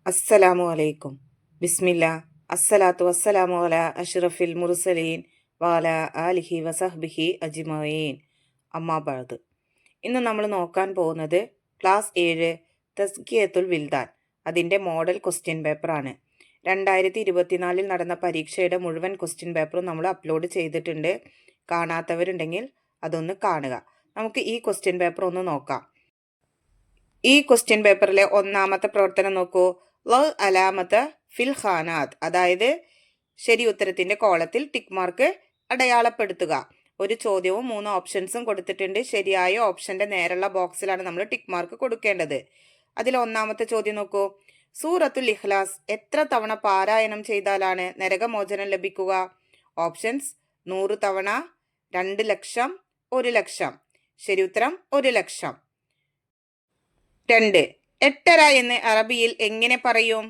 അസ്സലാമു അലൈക്കും. ബിസ്മില്ല. അസ്സലാത്തു വസ്സലാമു അല അഷ്റഫിൽ മുർസലീൻ വാല ആലിഹി വസഹ്ബിഹി അജ്മഈൻ. അമ്മാ ബഅദ്. ഇന്ന് നമ്മൾ നോക്കാൻ പോകുന്നത് ക്ലാസ് 7 തസ്കിയത്തുൽ വിൽദാൻ അതിൻ്റെ മോഡൽ ക്വസ്റ്റ്യൻ പേപ്പറാണ്. 2024 നടന്ന പരീക്ഷയുടെ മുഴുവൻ ക്വസ്റ്റ്യൻ പേപ്പറും നമ്മൾ അപ്ലോഡ് ചെയ്തിട്ടുണ്ട്. കാണാത്തവരുണ്ടെങ്കിൽ അതൊന്ന് കാണുക. നമുക്ക് ഈ ക്വസ്റ്റ്യൻ പേപ്പർ ഒന്ന് നോക്കാം. ഈ ക്വസ്റ്റ്യൻ പേപ്പറിലെ ഒന്നാമത്തെ പ്രവർത്തനം നോക്കൂ. ല അലാമത്ത് ഫിൽ ഖാനാത്ത്, അതായത് ശരി ഉത്തരത്തിന്റെ കോളത്തിൽ ടിക്ക് മാർക്ക് അടയാളപ്പെടുത്തുക. ഒരു ചോദ്യവും 3 ഓപ്ഷൻസും കൊടുത്തിട്ടുണ്ട്. ശരിയായ ഓപ്ഷന്റെ നേരെയുള്ള ബോക്സിലാണ് നമ്മൾ ടിക്ക് മാർക്ക് കൊടുക്കേണ്ടത്. അതിൽ ഒന്നാമത്തെ ചോദ്യം നോക്കൂ. സൂറത്തുൽ ഇഖ്ലാസ് എത്ര തവണ പാരായണം ചെയ്താലാണ് നരകമോചനം ലഭിക്കുക? ഓപ്ഷൻസ്: 100 തവണ, 2 ലക്ഷം, 1 ലക്ഷം. ശരി ഉത്തരം 1 ലക്ഷം. 2. 8.5 എന്ന് അറബിയിൽ എങ്ങനെ പറയും?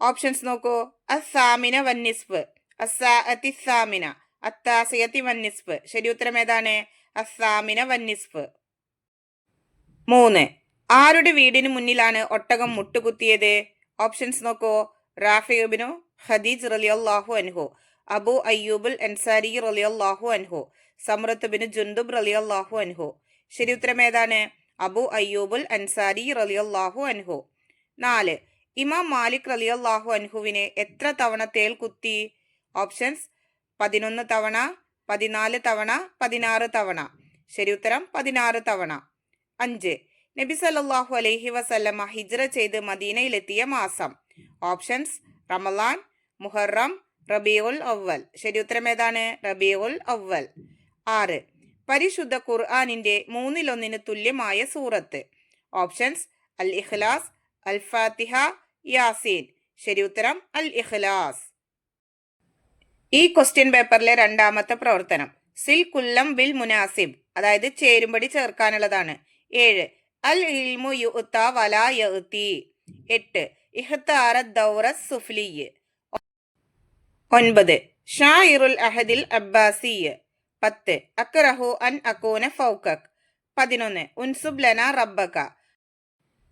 ഓപ്ഷൻസ് നോക്കൂ. അസാമിന വന്നിസ്ഫ്, അസാഅത്തി സാമിന, അത്താസിയത്തി വന്നിസ്ഫ്. ശരി ഉത്തരം ഏതാണ്? അസാമിന വന്നിസ്ഫ്. 3. ആരുടെ വീടിന് മുന്നിലാണ് ഒട്ടകം മുട്ടുകുത്തിയത്? ഓപ്ഷൻസ് നോക്കൂ. റാഫി ഇബ്നു ഖദീജ് റളിയല്ലാഹു അൻഹു, അബു അയ്യൂബുൽ അൻസാരി റളിയല്ലാഹു അൻഹു, സമ്രത്ത് ബിൻ ജുൻദുബ് റളിയല്ലാഹു അൻഹു. ശരി ഉത്തരം ഏതാണ്? അബു അയ്യൂബുൽ അൻസാരി റളിയല്ലാഹു അൻഹു. 4. ഇമാം മാലിക് റളിയല്ലാഹു അൻഹുവിനെ എത്ര തവണ തേൽ കുത്തി? ഓപ്ഷൻസ്: 11 തവണ, 14 തവണ, 16 തവണ. ശരി ഉത്തരം 16 തവണ. 5. നബി സല്ലല്ലാഹു അലൈഹി വസല്ലമ ഹിജ്റ ചെയ്ത് മദീനയിലെത്തിയ മാസം? ഓപ്ഷൻസ്: റമളാൻ, മുഹറം, റബീഉൽ അവ്വൽ. ശരി ഉത്തരം ഏതാണ്? റബീഉൽ അവ്വൽ. 6. പരിശുദ്ധ ഖുർആനിന്റെ 1/3 തുല്യമായ സൂറത്ത്? ഓപ്ഷൻസ്: അൽ ഇഖ്ലാസ്, അൽ ഫാത്തിഹ, യാസീൻ. ശരി ഉത്തരം അൽ ഇഖ്ലാസ്. ഈ ക്വസ്റ്റ്യൻ പേപ്പറിലെ രണ്ടാമത്തെ പ്രവർത്തനം സിൽ കുല്ലം ബിൽ മുനാസിബ്, അതായത് ചേരുംപടി ചേർക്കാനുള്ളതാണ്. 7. അൽ ഇൽമു യുഅ്ത വലാ യഅ്തി. 8. ഇഖ്താറ ദൗറ സുഫ്ലി. 9. ഷാഇറുൽ അഹദിൽ അബ്ബാസി. 10. അക്റഹു അൻ അകൂന ഫൗകക്. 11. ഉൻസുബ് ലന റബ്ബക.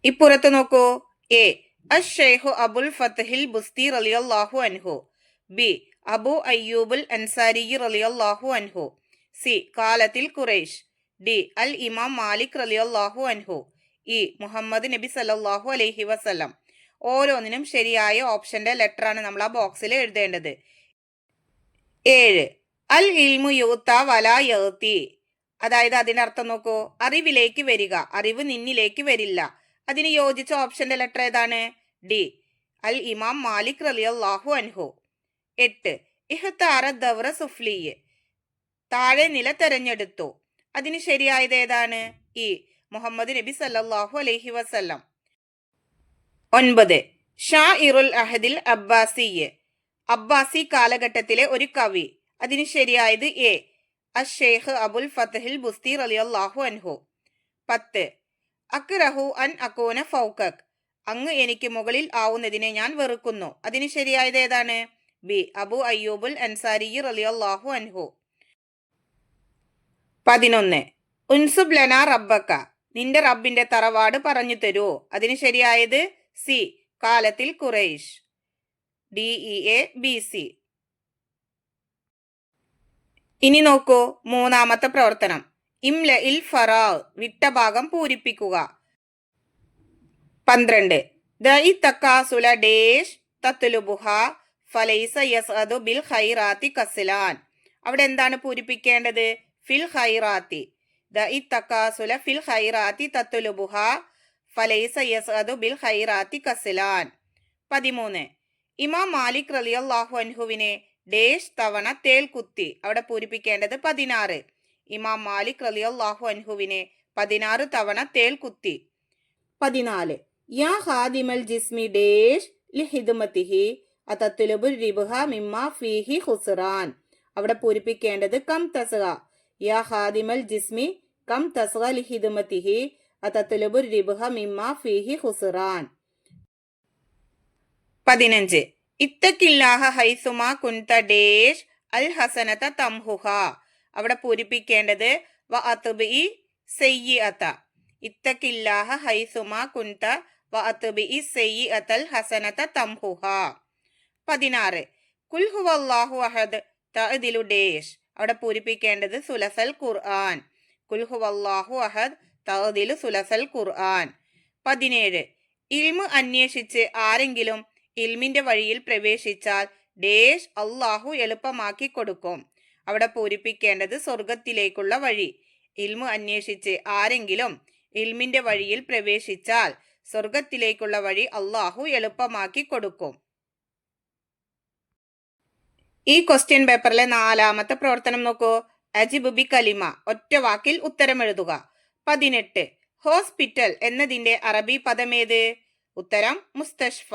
ഇപ്പുറത്ത് നോക്കൂ. എ. അഷ്ശൈഖു അബുൽ ഫത്ഹിൽ ബുസ്തി റളിയല്ലാഹു അൻഹു. ബി. അബു അയ്യൂബുൽ അൻസാരി റളിയല്ലാഹു അൻഹു. സി. കാലത്തിൽ ഖുറൈശ്. ഡി. അൽ ഇമാം മാലിക് റളിയല്ലാഹു അൻഹു. ഇ. മുഹമ്മദ് നബി സല്ലല്ലാഹു അലൈഹി വസല്ലം. ഓരോന്നിനും ശരിയായ ഓപ്ഷന്റെ ലെറ്ററാണ് നമ്മൾ ആ ബോക്സിൽ എഴുതേണ്ടത്. 7. അൽ ഇൽമു യുഅ്ത വലാ യഅ്തി, അതായത് അതിന്റെ അർത്ഥം നോക്കൂ. അറിവിലേക്ക് വരിക, അറിവ് നിന്നിലേക്ക് വരില്ല. അതിന് യോജിച്ച ഓപ്ഷന്റെ ലെറ്റർ ഏതാണ്? ഡി. അൽ ഇമാം മാലിക് റളിയല്ലാഹു അൻഹു. 8. ഇഖ്താറ ദൗറ സുഫ്ലി, താഴെ നില തെരഞ്ഞെടുത്തു. അതിന് ശരിയായത് ഏതാണ്? ഇ. മുഹമ്മദ് നബി സല്ലല്ലാഹു അലൈഹി വസല്ലം. 9. ഷാഇറുൽ അഹദിൽ അബ്ബാസി, അബ്ബാസി കാലഘട്ടത്തിലെ ഒരു കവി. അതിന് ശരിയായത് എ. അഷ്ശൈഖ് അബുൽ ഫത്ഹിൽ ബുസ്തി റളിയല്ലാഹു അൻഹു. 10. അക്റഹു അൻ അകൂന ഫൗകക്, അങ്ങ് എനിക്ക് മുകളിൽ ആവുന്നതിനെ ഞാൻ വെറുക്കുന്നു. അതിന് ശരിയായത് ഏതാണ്? ബി. അബു അയ്യൂബുൽ അൻസാരി റളിയല്ലാഹു അൻഹു. 11. ഉൻസുബ് ലന റബ്ബക, നിന്റെ റബ്ബിന്റെ തറവാട് പറഞ്ഞു തരൂ. അതിന് ശരിയായത് സി. കാലത്തിൽ ഖുറൈശ്. DEA BC. ഇനി നോക്കൂ മൂന്നാമത്തെ പ്രവർത്തനം. ഇംല ഇൽ ഫറാ, വിട്ട ഭാഗം പൂരിപ്പിക്കുക. 12. ദഇ തക്കാസുല ഡേഷ് തത്ലുബുഹ ഫലൈസ യസ്അദു ബിൽ ഖൈറാത്തി കസ്ലാൻ. അവിടെ എന്താണ് പൂരിപ്പിക്കേണ്ടത്? ഫിൽ ഖൈറാത്തി. ദഇ തക്കാസുല ഫിൽ ഖൈറാത്തി തത്ലുബുഹ ഫലൈസ യസ്അദു ബിൽ ഖൈറാത്തി കസ്ലാൻ. 13. ഇമാം മാലിക് റളിയല്ലാഹു അൻഹുവിനെ ഡേഷ് തവണ തേൽ കുത്തി. അവിടെ പൂരിപ്പിക്കേണ്ടത് 16. ഇമാം മാലിക് റളിയല്ലാഹു അൻഹുവിനെ 16 തവണ തേൽ കുത്തി. 14. യാ ഖാദിമൽ ജിസ്മി ഡേഷ് ലിഹിദ്മതിഹി അതത്ലുബു റിബ്ഹ മിമ്മ ഫീഹി ഖുസ്റാൻ. അവിടെ പൂരിപ്പിക്കേണ്ടത് കം തസ്ഗ. യാ ഖാദിമൽ ജിസ്മി കം തസ്ഗ ലിഹിദ്മതിഹി അതത്ലുബു റിബ്ഹ മിമ്മ ഫീഹി ഖുസ്റാൻ. 15. ഇത്തക്കില്ലാഹ ഹൈസുമാ കുൻത ഡേഷ് അൽ ഹസനത തംഹുഹ. അവിടെ പൂരിപ്പിക്കേണ്ടത് വ അത്ബി സയ്യിഅത. ഇത്തക്കില്ലാഹ ഹൈസുമാ കുൻത വഅത്ബിഇ സയ്യിഅത്തൽ ഹസനത തംഹുഹാ. 16 കുൽ ഹുവല്ലാഹു അഹദ് തഅദിലു ഡേഷ്. അവിടെ പൂരിപ്പിക്കേണ്ടത് സുലസൽ ഖുർആൻ. കുൽ ഹുവല്ലാഹു അഹദ് തഅദിലു സുലസൽ ഖുർആൻ. 17 ഇൽമ് അന്വേഷിച്ച് ആരെങ്കിലും ഇൽമിന്റെ വഴിയിൽ പ്രവേശിച്ചാൽ ഡേഷ് അള്ളാഹു എളുപ്പമാക്കി കൊടുക്കും. അവിടെ പൂരിപ്പിക്കേണ്ടത് സ്വർഗത്തിലേക്കുള്ള വഴി. ഇൽമു അന്വേഷിച്ച് ആരെങ്കിലും ഇൽമിന്റെ വഴിയിൽ പ്രവേശിച്ചാൽ സ്വർഗത്തിലേക്കുള്ള വഴി അള്ളാഹു എളുപ്പമാക്കി കൊടുക്കും. ഈ ക്വസ്റ്റ്യൻ പേപ്പറിലെ 4ാമത്തെ പ്രവർത്തനം നോക്കൂ. അജിബ് ബി കലിമ, ഒറ്റ വാക്കിൽ ഉത്തരം എഴുതുക. 18 ഹോസ്പിറ്റൽ എന്നതിന്റെ അറബി പദമേത്? ഉത്തരം മുസ്തഷ്ഫ.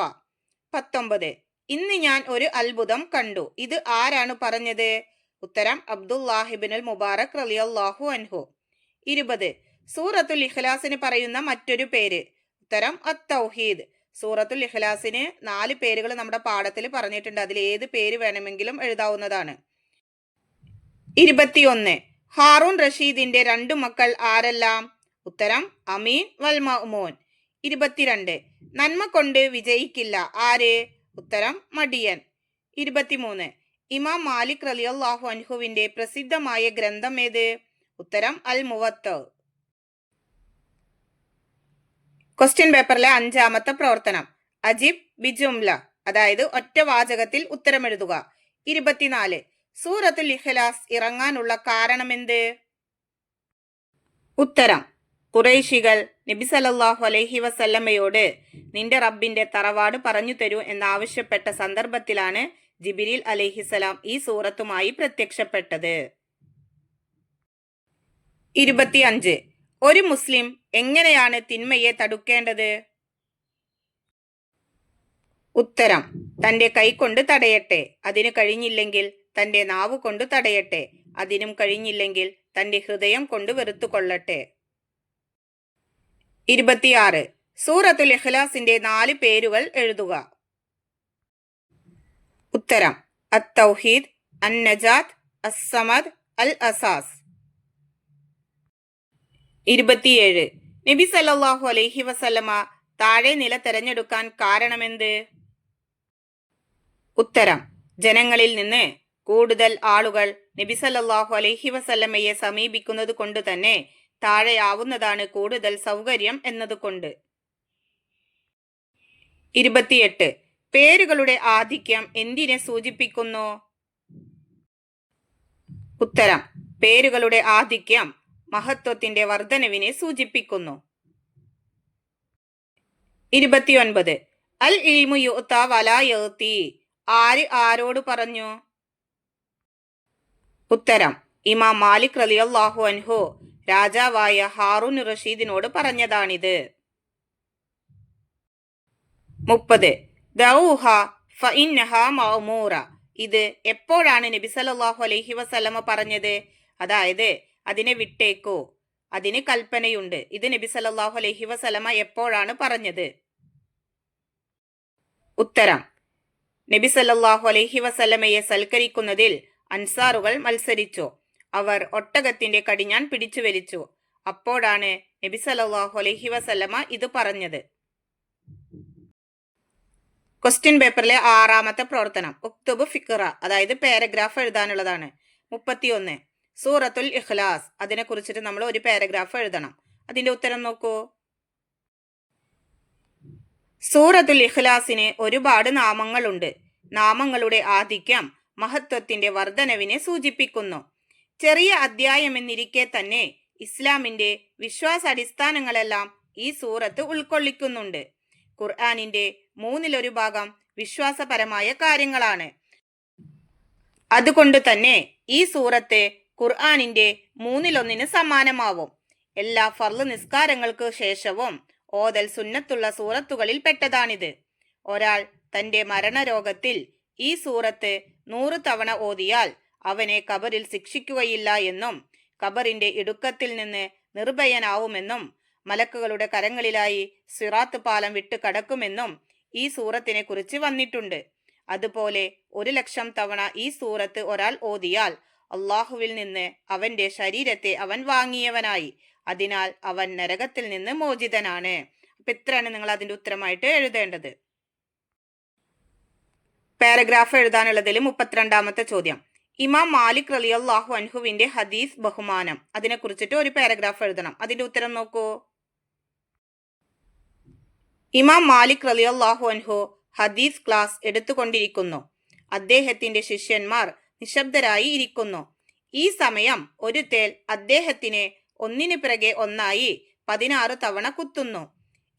19 ഇന്ന് ഞാൻ ഒരു അത്ഭുതം കണ്ടു. ഇത് ആരാണ് പറഞ്ഞത്? ഉത്തരം അബ്ദുല്ലാഹിബ്നുൽ മുബാറക് റളിയല്ലാഹു അൻഹു. 20 സൂറത്തുൽ ഇഖ്ലാസിന് പറയുന്ന മറ്റൊരു പേര്? ഉത്തരം അത്തൗഹീദ്. സൂറത്തുൽ ഇഖ്ലാസിന് 4 പേരുകൾ നമ്മുടെ പാഠത്തിൽ പറഞ്ഞിട്ടുണ്ട്. അതിൽ ഏത് പേര് വേണമെങ്കിലും എഴുതാവുന്നതാണ്. 21 ഹാറൂൺ റഷീദിന്റെ 2 മക്കൾ ആരെല്ലാം? ഉത്തരം അമീൻ വൽ മഅ്മൂൻ. 22 നന്മ കൊണ്ട് വിജയിക്കില്ല ആര്? ഉത്തരം മടിയൻ. 23 ഇമാം മാലിക് റളിയല്ലാഹു അൻഹുവിന്റെ പ്രസിദ്ധമായ ഗ്രന്ഥം ഏത്? ഉത്തരം അൽ മുവത്ത. ക്വസ്റ്റ്യൻ പേപ്പറിലെ 5ാമത്തെ പ്രവർത്തനം അജിബ് ബിജുംല, അതായത് ഒറ്റ വാചകത്തിൽ ഉത്തരമെഴുതുക. 24 സൂറത്തുൽ ഇഖ്ലാസ് ഇറങ്ങാനുള്ള കാരണമെന്ത്? ഉത്തരം ഖുറൈശികൾ നബി സല്ലല്ലാഹു അലൈഹി വസല്ലമയോട് നിന്റെ റബ്ബിന്റെ തറവാട് പറഞ്ഞു തരൂ എന്നാവശ്യപ്പെട്ട സന്ദർഭത്തിലാണ് ജിബ്രീൽ അലൈഹിസലാം ഈ സൂറത്തുമായി പ്രത്യക്ഷപ്പെട്ടത്. 25 ഒരു മുസ്ലിം എങ്ങനെയാണ് തിന്മയെ തടുക്കേണ്ടത്? ഉത്തരം തന്റെ കൈകൊണ്ട് തടയട്ടെ, അതിനു കഴിഞ്ഞില്ലെങ്കിൽ തന്റെ നാവ് കൊണ്ട് തടയട്ടെ, അതിനും കഴിഞ്ഞില്ലെങ്കിൽ തന്റെ ഹൃദയം കൊണ്ട് വെറുത്തുകൊള്ളട്ടെ. 26 സൂറത്തുൽ ഇഖ്ലാസിന്റെ 4 പേരുകൾ എഴുതുക. ഉത്തരം അത്തൗഹീദ്, അന്നജാത്ത്, അസ്സമദ്, അൽ അസാസ്. 27 നബി സല്ലല്ലാഹു അലൈഹി വസല്ലമ താഴെ നില തെരഞ്ഞെടുക്കാൻ കാരണമെന്ത്? ഉത്തരം ജനങ്ങളിൽ നിന്ന് കൂടുതൽ ആളുകൾ നബി സല്ലല്ലാഹു അലൈഹി വസല്ലമയെ സമീപിക്കുന്നത് കൊണ്ട് തന്നെ താഴെയാവുന്നതാണ് കൂടുതൽ സൗകര്യം എന്നതുകൊണ്ട്. 28 പേരുകളുടെ ആധിക്യം എന്തിനെ സൂചിപ്പിക്കുന്നു? ഉത്തരം പേരുകളുടെ ആധിക്യം മഹത്വത്തിന്റെ വർധനവിനെ സൂചിപ്പിക്കുന്നു. 29 അൽ ഇൽമു യുഅത വലാ യഅതി, ആര് ആരോട് പറഞ്ഞു? ഉത്തരം ഇമാം മാലിക് റളിയല്ലാഹു അൻഹു രാജാവായ ഹാറൂൻ റഷീദിനോട് പറഞ്ഞതാണിത്. 30 ദഊഹ ഫഇന്നഹ മഅ്മൂറ, ഇത് എപ്പോഴാണ് നബി സല്ലല്ലാഹു അലൈഹി വസല്ലമ പറഞ്ഞത്? അതായത് അതിനെ വിട്ടേക്കൂ, അതിന് കൽപ്പനയുണ്ട്. ഇത് നബി സല്ലല്ലാഹു അലൈഹി വസല്ലമ എപ്പോഴാണ് പറഞ്ഞത്? ഉത്തരം നബി സല്ലല്ലാഹു അലൈഹി വസല്ലമയെ സൽക്കരിക്കുന്നതിൽ അൻസാറുകൾ മത്സരിച്ചു. അവർ ഒട്ടകത്തിന്റെ കടിഞ്ഞാൺ പിടിച്ചു വലിച്ചു. അപ്പോഴാണ് നബി സല്ലല്ലാഹു അലൈഹി വസല്ലമ ഇത് പറഞ്ഞത്. ക്വസ്റ്റ്യൻ പേപ്പറിലെ 6ാമത്തെ പ്രവർത്തനം ഉക്തുബ് ഫിഖ്റ, അതായത് പാരഗ്രാഫ് എഴുതാനുള്ളതാണ്. 31 സൂറത്തുൽ ഇഖ്ലാസ്, അതിനെ കുറിച്ചിട്ട് നമ്മൾ ഒരു പാരഗ്രാഫ് എഴുതണം. അതിന്റെ ഉത്തരം നോക്കൂ. സൂറത്തുൽ ഇഖ്ലാസിന് ഒരുപാട് നാമങ്ങളുണ്ട്. നാമങ്ങളുടെ ആധിക്യം മഹത്വത്തിന്റെ വർധനവിനെ സൂചിപ്പിക്കുന്നു. ചെറിയ അധ്യായമെന്നിരിക്കെ തന്നെ ഇസ്ലാമിന്റെ വിശ്വാസാടിസ്ഥാനങ്ങളെല്ലാം ഈ സൂറത്ത് ഉൾക്കൊള്ളിക്കുന്നുണ്ട്. ഖുർആനിന്റെ 1/3 ഭാഗം വിശ്വാസപരമായ കാര്യങ്ങളാണ്. അതുകൊണ്ട് തന്നെ ഈ സൂറത്ത് ഖുർആനിന്റെ 1/3 സമാനമാവും. എല്ലാ ഫർള് നിസ്കാരങ്ങൾക്ക് ശേഷവും ഓതൽ സുന്നത്തുള്ള സൂറത്തുകളിൽ പെട്ടതാണിത്. ഒരാൾ തന്റെ മരണരോഗത്തിൽ ഈ സൂറത്ത് 100 തവണ ഓതിയാൽ അവനെ ഖബറിൽ ശിക്ഷിക്കുകയില്ല എന്നും ഖബറിന്റെ ഇടുക്കത്തിൽ നിന്ന് നിർഭയനാവുമെന്നും മലക്കുകളുടെ കരങ്ങളിലായി സിറാത്ത് പാലം വിട്ട് കടക്കുമെന്നും ഈ സൂറത്തിനെ കുറിച്ച് വന്നിട്ടുണ്ട്. അതുപോലെ 1,00,000 തവണ ഈ സൂറത്ത് ഒരാൾ ഓതിയാൽ അള്ളാഹുവിൽ നിന്ന് അവന്റെ ശരീരത്തെ അവൻ വാങ്ങിയവനായി. അതിനാൽ അവൻ നരകത്തിൽ നിന്ന് മോചിതനാണ്. അപ്പൊ ഇപ്പൊ ഇത്രയാണ് നിങ്ങൾ അതിന്റെ ഉത്തരമായിട്ട് എഴുതേണ്ടത്. പാരഗ്രാഫ് എഴുതാനുള്ളതിൽ 32ാമത്തെ ചോദ്യം. ഇമാം മാലിക് റളിയല്ലാഹു അൻഹുവിന്റെ ഹദീസ് ബഹുമാനം, അതിനെ കുറിച്ചിട്ട് ഒരു പാരഗ്രാഫ് എഴുതണം. അതിന്റെ ഉത്തരം നോക്കൂ. ഇമാം മാലിക് റളിയല്ലാഹു അൻഹു ഹദീസ് ക്ലാസ് എടുത്തുകൊണ്ടിരിക്കുന്നു. അദ്ദേഹത്തിന്റെ ശിഷ്യന്മാർ നിശബ്ദരായി ഇരിക്കുന്നു. ഈ സമയം ഒരു തേൽ അദ്ദേഹത്തിനെ ഒന്നിനു പിറകെ ഒന്നായി 16 തവണ കുത്തുന്നു.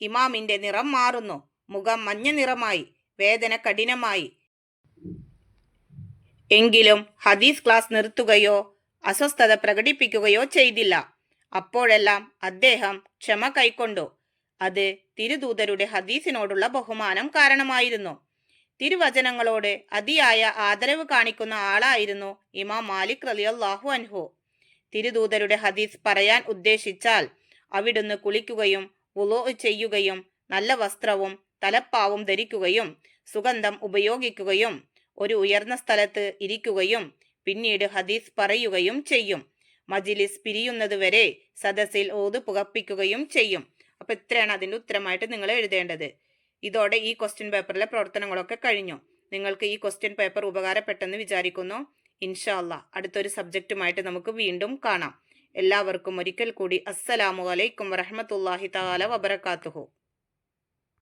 ഇമാമിന്റെ നിറം മാറുന്നു. മുഖം മഞ്ഞ നിറമായി, വേദന കഠിനമായി. എങ്കിലും ഹദീസ് ക്ലാസ് നിർത്തുകയോ അസ്വസ്ഥത പ്രകടിപ്പിക്കുകയോ ചെയ്തില്ല. അപ്പോഴെല്ലാം അദ്ദേഹം ക്ഷമ കൈക്കൊണ്ടു. അത് തിരുദൂതരുടെ ഹദീസിനോടുള്ള ബഹുമാനം കാരണമായിരുന്നു. തിരുവചനങ്ങളോട് അതിയായ ആദരവ് കാണിക്കുന്ന ആളായിരുന്നു ഇമാം മാലിക് റളിയല്ലാഹു അൻഹു. തിരുദൂതരുടെ ഹദീസ് പറയാൻ ഉദ്ദേശിച്ചാൽ അവിടുന്ന് കുളിക്കുകയും വുളൂ ചെയ്യുകയും നല്ല വസ്ത്രവും തലപ്പാവും ധരിക്കുകയും സുഗന്ധം ഉപയോഗിക്കുകയും ഒരു ഉയർന്ന സ്ഥലത്ത് ഇരിക്കുകയും പിന്നീട് ഹദീസ് പറയുകയും ചെയ്യും. മജ്ലിസ് പിരിയുന്നതുവരെ സദസ്സിൽ ഓത് പുകപ്പിക്കുകയും ചെയ്യും. അപ്പൊ ഇത്രയാണ് അതിന്റെ ഉത്തരമായിട്ട് നിങ്ങൾ എഴുതേണ്ടത്. ഇതോടെ ഈ ക്വസ്റ്റ്യൻ പേപ്പറിലെ പ്രവർത്തനങ്ങളൊക്കെ കഴിഞ്ഞു. നിങ്ങൾക്ക് ഈ ക്വസ്റ്റ്യൻ പേപ്പർ ഉപകാരപ്പെട്ടെന്ന് വിചാരിക്കുന്നു. ഇൻഷാ അല്ലാഹ് അടുത്തൊരു സബ്ജക്റ്റുമായിട്ട് നമുക്ക് വീണ്ടും കാണാം. എല്ലാവർക്കും ഒരിക്കൽ കൂടി അസ്സലാമു അലൈക്കും വറഹ്മത്തുള്ളാഹി തആല വബറകാതുഹു.